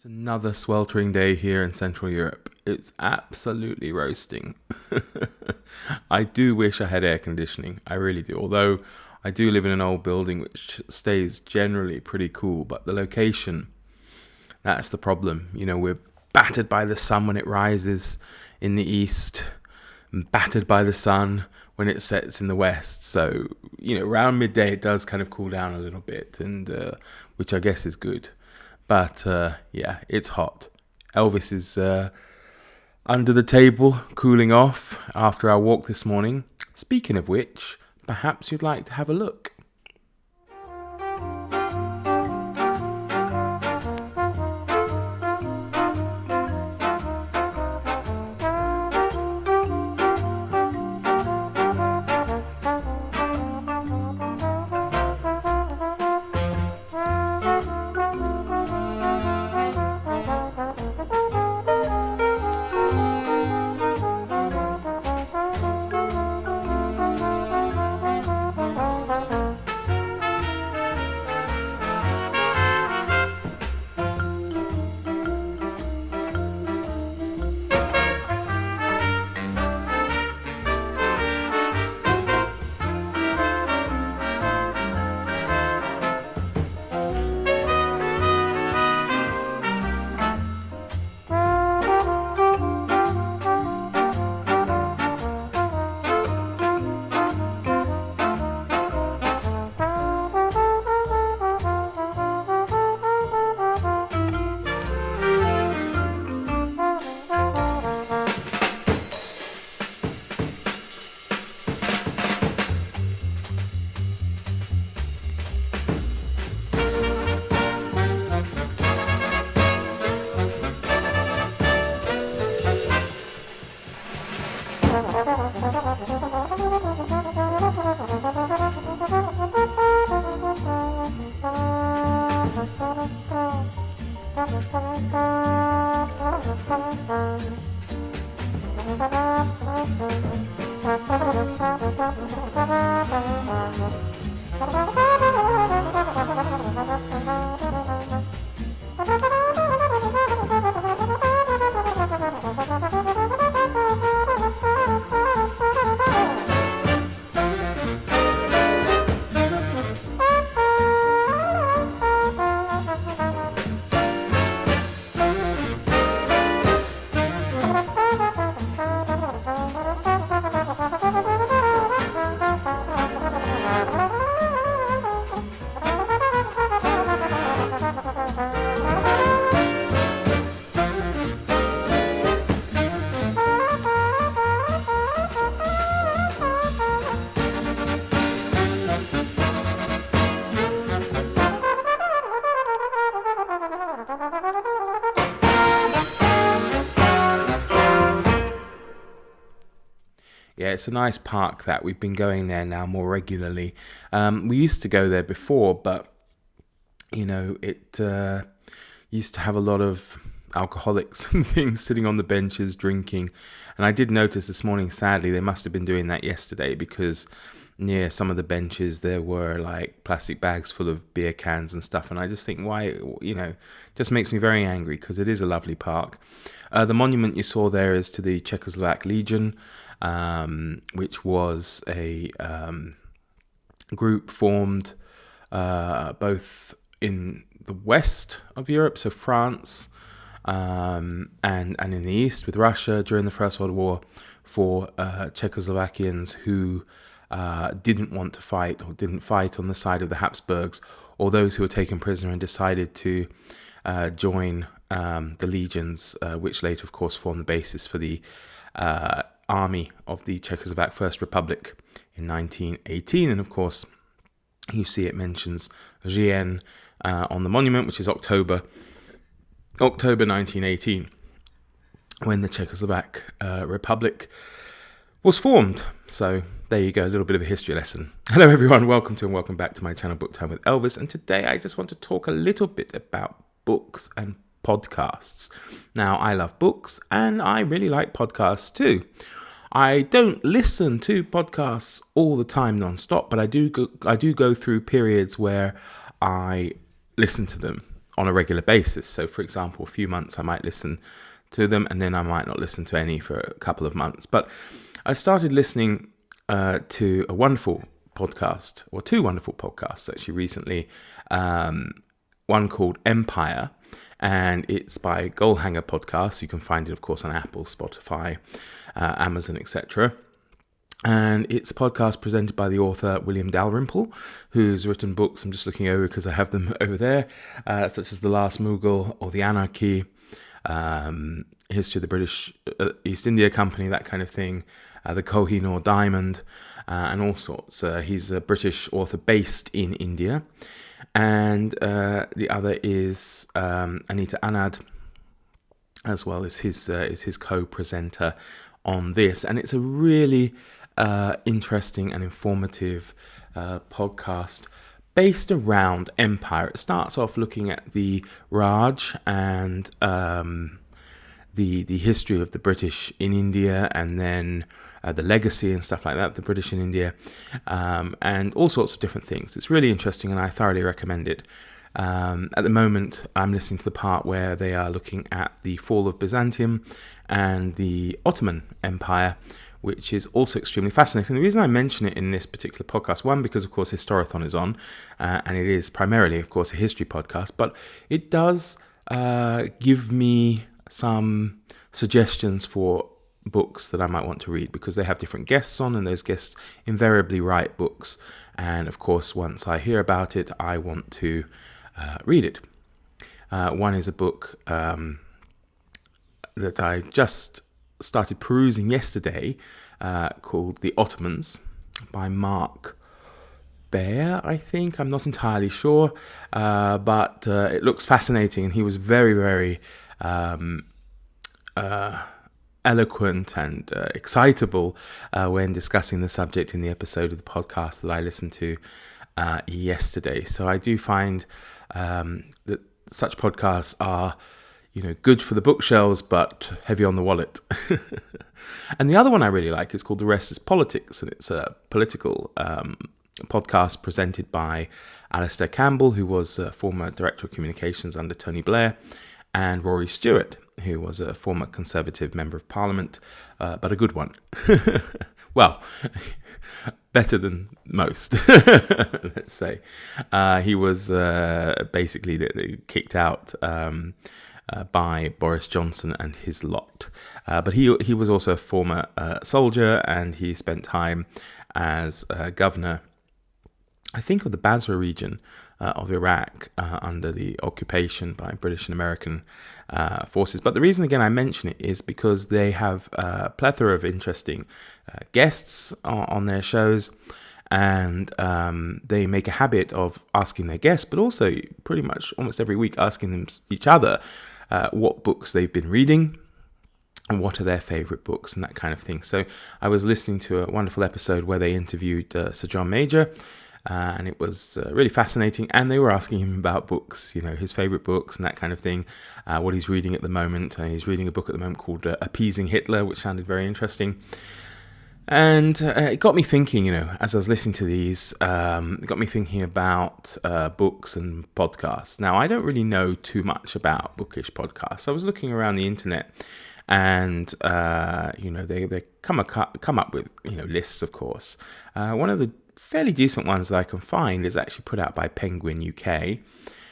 Another sweltering day here in Central Europe. It's absolutely roasting. I do wish I had air conditioning. I really do. Although I do live in an old building which stays generally pretty cool, but the location, that's the problem. We're battered by the sun when it rises in the east, and battered by the sun when it sets in the west. So, around midday it does kind of cool down a little bit, and which I guess is good. But it's hot. Elvis is under the table, cooling off after our walk this morning. Speaking of which, perhaps you'd like to have a look. Yeah, it's a nice park that we've been going there now more regularly. We used to go there before, but it used to have a lot of alcoholics and things sitting on the benches drinking. And I did notice this morning, sadly, they must have been doing that yesterday, because near some of the benches there were like plastic bags full of beer cans and stuff. And I just think, why, just makes me very angry, because it is a lovely park. The monument you saw there is to the Czechoslovak Legion, which was a group formed both in the west of Europe, so France, and in the east with Russia during the First World War, for Czechoslovakians who didn't want to fight, or didn't fight on the side of the Habsburgs, or those who were taken prisoner and decided to join the legions, which later, of course, formed the basis for the army of the Czechoslovak First Republic in 1918. And of course, you see it mentions Říjen on the monument, which is October 1918, when the Czechoslovak Republic was formed. So there you go, a little bit of a history lesson. Hello everyone, welcome to and welcome back to my channel Book Time with Elvis, and today I just want to talk a little bit about books and podcasts. Now, I love books and I really like podcasts too. I don't listen to podcasts all the time non-stop, but I do go through periods where I listen to them on a regular basis. So, for example, a few months I might listen to them, and then I might not listen to any for a couple of months. But I started listening to a wonderful podcast, or two wonderful podcasts actually recently. One called Empire, and it's by Goalhanger Podcasts. You can find it, of course, on Apple, Spotify, Amazon, etc. And it's a podcast presented by the author William Dalrymple, who's written books I'm just looking over because I have them over there, such as The Last Mughal or The Anarchy, History of the British East India Company, that kind of thing, the Kohinoor Diamond, and all sorts. He's a British author based in India. And the other is Anita Anand, as well as his co-presenter on this. And it's a really interesting and informative podcast based around empire. It starts off looking at the Raj and the history of the British in India, and then the legacy and stuff like that, the British in India, and all sorts of different things. It's really interesting, and I thoroughly recommend it. At the moment, I'm listening to the part where they are looking at the fall of Byzantium and the Ottoman Empire, which is also extremely fascinating. The reason I mention it in this particular podcast, one, because, of course, Historathon is on, and it is primarily, of course, a history podcast, but it does give me some suggestions for books that I might want to read, because they have different guests on, and those guests invariably write books. And, of course, once I hear about it, I want to read it. One is a book that I just started perusing yesterday, called The Ottomans by Mark Baer, I think. I'm not entirely sure, but it looks fascinating, and he was very, very eloquent and excitable when discussing the subject in the episode of the podcast that I listened to yesterday. So I do find that such podcasts are, good for the bookshelves, but heavy on the wallet. And the other one I really like is called The Rest is Politics, and it's a political podcast presented by Alistair Campbell, who was a former Director of Communications under Tony Blair, and Rory Stewart, who was a former Conservative Member of Parliament, but a good one. Well, better than most, let's say. He was basically kicked out by Boris Johnson and his lot. But he was also a former soldier, and he spent time as governor, I think, of the Basra region of Iraq under the occupation by British and American forces. But the reason, again, I mention it is because they have a plethora of interesting guests on their shows, and they make a habit of asking their guests, but also pretty much almost every week asking them each other what books they've been reading and what are their favourite books and that kind of thing. So I was listening to a wonderful episode where they interviewed Sir John Major, and it was really fascinating. And they were asking him about books, his favourite books and that kind of thing, what he's reading at the moment. He's reading a book at the moment called Appeasing Hitler, which sounded very interesting. And it got me thinking, as I was listening to these, it got me thinking about books and podcasts. Now, I don't really know too much about Bookish podcasts. I was looking around the internet, and they come up with lists, of course. One of the fairly decent ones that I can find is actually put out by Penguin UK,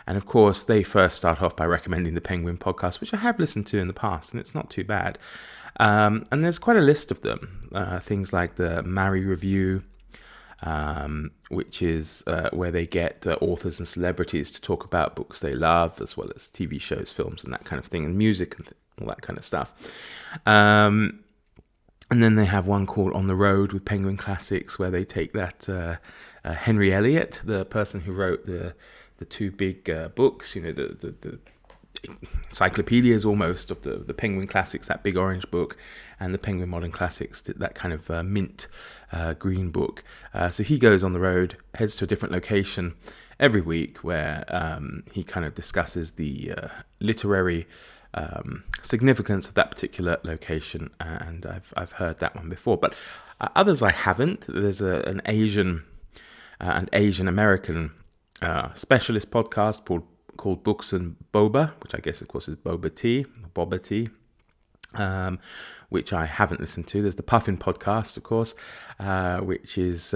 and of course they first start off by recommending the Penguin podcast, which I have listened to in the past, and it's not too bad. And there's quite a list of them. Things like the Mary Review, which is where they get authors and celebrities to talk about books they love, as well as TV shows, films, and that kind of thing, and music and all that kind of stuff. And then they have one called On the Road with Penguin Classics, where they take that Henry Eliot, the person who wrote the two big books, the encyclopedias almost of the Penguin Classics, that big orange book, and the Penguin Modern Classics, that kind of mint green book. So he goes on the road, heads to a different location every week, where he kind of discusses the literary significance of that particular location, and I've heard that one before, but others I haven't. There's an Asian and Asian American specialist podcast called Books and Boba, which I guess, of course, is boba tea, which I haven't listened to. There's the Puffin podcast, of course, which is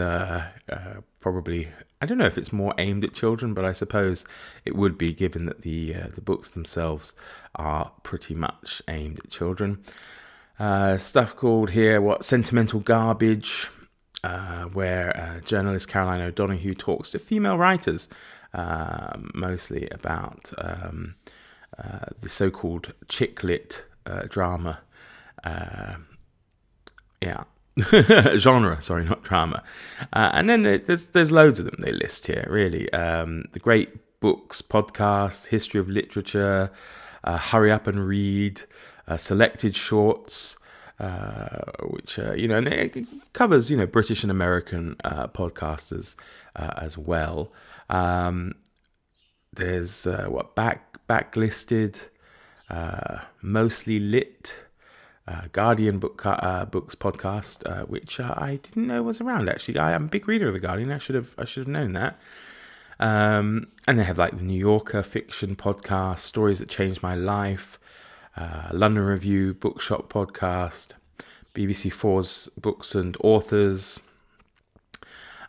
probably, I don't know if it's more aimed at children, but I suppose it would be, given that the books themselves are pretty much aimed at children. Stuff called here, Sentimental Garbage, where journalist Caroline O'Donoghue talks to female writers, mostly about the so-called chick lit drama. Genre, sorry, not drama. And then there's loads of them they list here, really. The Great Books podcast, History of Literature, Hurry Up and Read, Selected Shorts, which, and it covers, British and American podcasters as well. There's, Backlisted, Mostly Lit, Guardian Books podcast, which I didn't know was around, actually. I am a big reader of The Guardian. I should have known that. And they have the New Yorker fiction podcast, Stories That Changed My Life, London Review, Bookshop podcast, BBC 4's Books and Authors.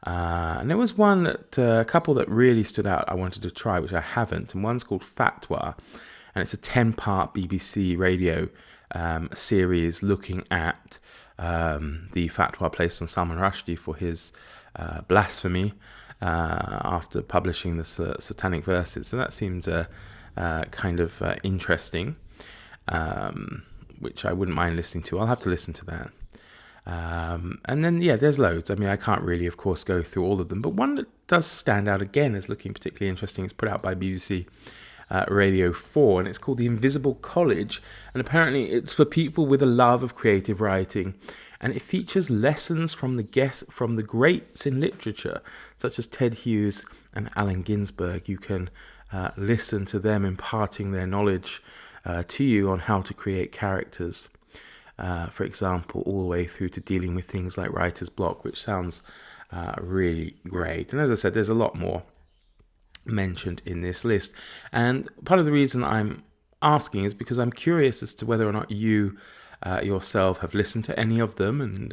And there was a couple that really stood out I wanted to try, which I haven't. And one's called Fatwa, and it's a 10-part BBC radio series looking at the fatwa placed on Salman Rushdie for his blasphemy after publishing the Satanic Verses. So that seems kind of interesting, which I wouldn't mind listening to. I'll have to listen to that. And then, there's loads. I mean, I can't really, of course, go through all of them, but one that does stand out again as looking particularly interesting is put out by BBC Radio 4, and it's called The Invisible College, and apparently it's for people with a love of creative writing, and it features lessons from the greats in literature, such as Ted Hughes and Allen Ginsberg. You can listen to them imparting their knowledge to you on how to create characters, for example, all the way through to dealing with things like writer's block, which sounds really great. And as I said, there's a lot more mentioned in this list, and part of the reason I'm asking is because I'm curious as to whether or not you yourself have listened to any of them, and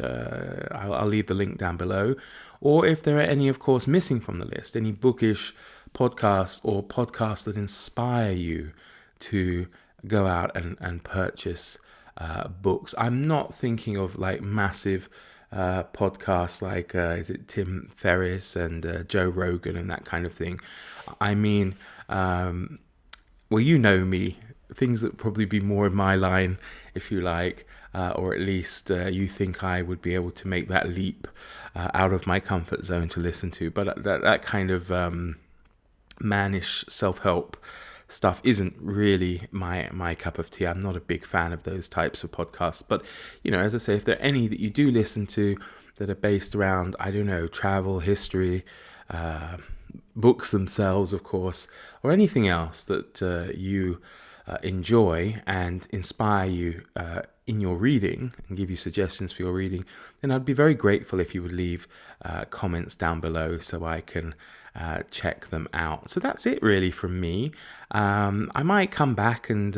I'll leave the link down below, or if there are any, of course, missing from the list, any bookish podcasts or podcasts that inspire you to go out and purchase books. I'm not thinking of massive podcasts like is it Tim Ferriss and Joe Rogan and that kind of thing. I mean, you know me, things that probably be more in my line, if you like, or at least you think I would be able to make that leap out of my comfort zone to listen to. But that kind of mannish self-help stuff isn't really my cup of tea. I'm not a big fan of those types of podcasts. But, as I say, if there are any that you do listen to that are based around, I don't know, travel, history, books themselves, of course, or anything else that you enjoy and inspire you in your reading and give you suggestions for your reading, then I'd be very grateful if you would leave comments down below so I can check them out. So that's it really from me. I might come back and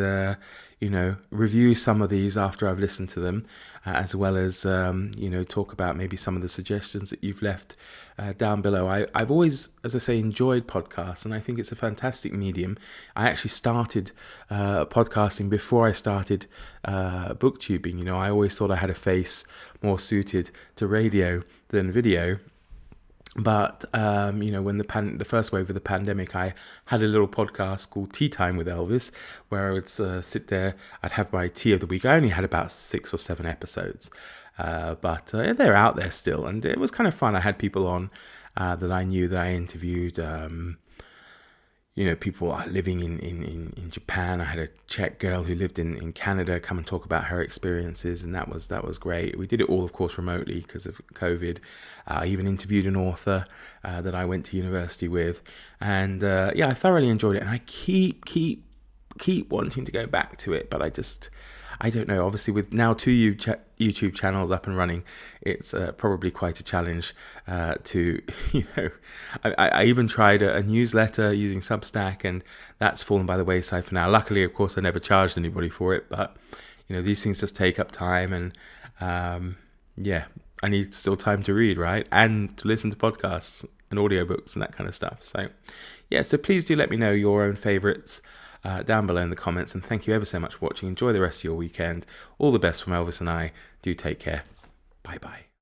review some of these after I've listened to them, as well as talk about maybe some of the suggestions that you've left down below. I've always, as I say, enjoyed podcasts, and I think it's a fantastic medium. I actually started podcasting before I started booktubing. I always thought I had a face more suited to radio than video. But, when the first wave of the pandemic, I had a little podcast called Tea Time with Elvis, where I would sit there, I'd have my tea of the week. I only had about 6 or 7 episodes, but they're out there still. And it was kind of fun. I had people on that I knew, that I interviewed, people living in Japan. I had a Czech girl who lived in Canada come and talk about her experiences, and that was great. We did it all, of course, remotely because of COVID. I even interviewed an author that I went to university with, and I thoroughly enjoyed it. And I keep keep wanting to go back to it, but I don't know. Obviously, with now 2 YouTube channels up and running, it's probably quite a challenge to, I even tried a newsletter using Substack, and that's fallen by the wayside for now. Luckily, of course, I never charged anybody for it, but, these things just take up time, and I need still time to read, right? And to listen to podcasts and audiobooks and that kind of stuff. So, so please do let me know your own favorites down below in the comments, and thank you ever so much for watching. Enjoy the rest of your weekend. All the best from Elvis and I. Do take care. Bye bye.